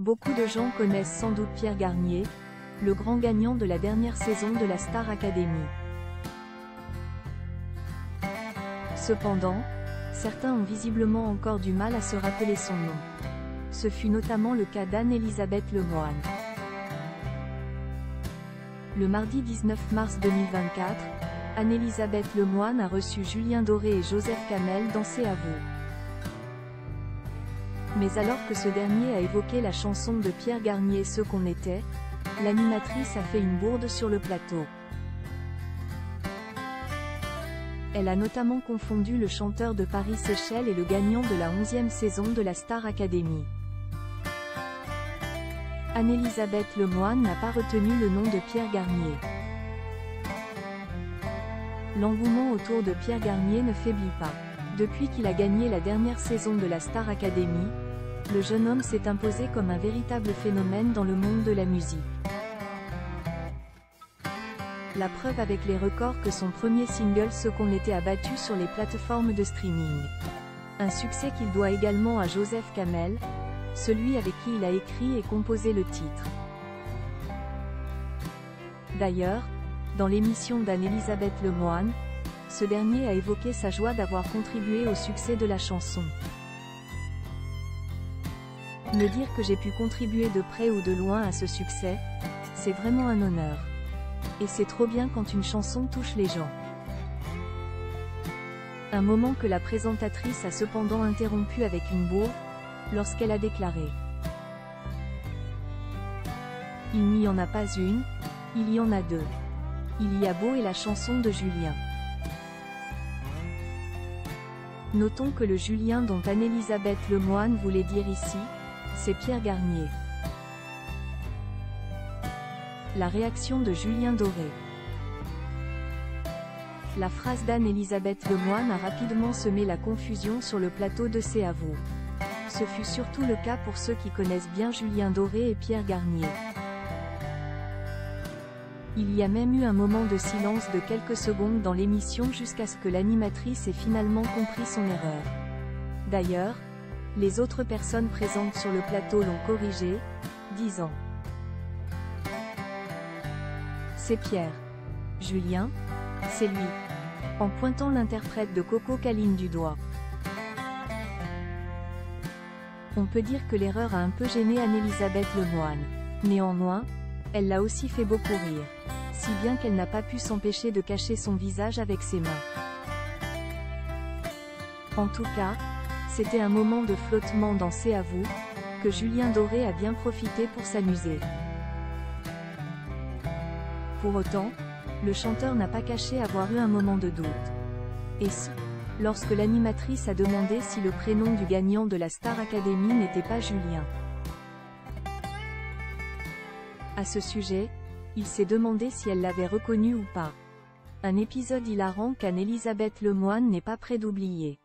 Beaucoup de gens connaissent sans doute Pierre Garnier, le grand gagnant de la dernière saison de la Star Academy. Cependant, certains ont visiblement encore du mal à se rappeler son nom. Ce fut notamment le cas d'Anne-Elisabeth Lemoine. Le mardi 19 mars 2024, Anne-Elisabeth Lemoine a reçu Julien Doré et Joseph Kamel dans C'est à vous. Mais alors que ce dernier a évoqué la chanson de Pierre Garnier Ce qu'on était, l'animatrice a fait une bourde sur le plateau. Elle a notamment confondu le chanteur de Paris-Séchelles et le gagnant de la 11e saison de la Star Academy. Anne-Elisabeth Lemoine n'a pas retenu le nom de Pierre Garnier. L'engouement autour de Pierre Garnier ne faiblit pas. Depuis qu'il a gagné la dernière saison de la Star Academy, le jeune homme s'est imposé comme un véritable phénomène dans le monde de la musique. La preuve avec les records que son premier single Ce qu'on était a battu sur les plateformes de streaming. Un succès qu'il doit également à Joseph Kamel, celui avec qui il a écrit et composé le titre. D'ailleurs, dans l'émission d'Anne-Elisabeth Lemoine, ce dernier a évoqué sa joie d'avoir contribué au succès de la chanson. Me dire que j'ai pu contribuer de près ou de loin à ce succès, c'est vraiment un honneur. Et c'est trop bien quand une chanson touche les gens. Un moment que la présentatrice a cependant interrompu avec une bourde, lorsqu'elle a déclaré « Il n'y en a pas une, il y en a deux. Il y a Beau et la chanson de Julien. » Notons que le Julien dont Anne-Elisabeth Lemoine voulait dire ici, c'est Pierre Garnier. La réaction de Julien Doré. La phrase d'Anne-Elisabeth Lemoine a rapidement semé la confusion sur le plateau de C'est à vous. Ce fut surtout le cas pour ceux qui connaissent bien Julien Doré et Pierre Garnier. Il y a même eu un moment de silence de quelques secondes dans l'émission jusqu'à ce que l'animatrice ait finalement compris son erreur. D'ailleurs, les autres personnes présentes sur le plateau l'ont corrigé, disant « C'est Pierre. Julien, c'est lui », en pointant l'interprète de Coco Caline du doigt. On peut dire que l'erreur a un peu gêné Anne-Elisabeth Lemoine. Néanmoins, elle l'a aussi fait beaucoup rire, si bien qu'elle n'a pas pu s'empêcher de cacher son visage avec ses mains. En tout cas, c'était un moment de flottement dans C'est à vous, que Julien Doré a bien profité pour s'amuser. Pour autant, le chanteur n'a pas caché avoir eu un moment de doute. Et ce, lorsque l'animatrice a demandé si le prénom du gagnant de la Star Academy n'était pas Julien. À ce sujet, il s'est demandé si elle l'avait reconnu ou pas. Un épisode hilarant qu'Anne-Elisabeth Lemoine n'est pas près d'oublier.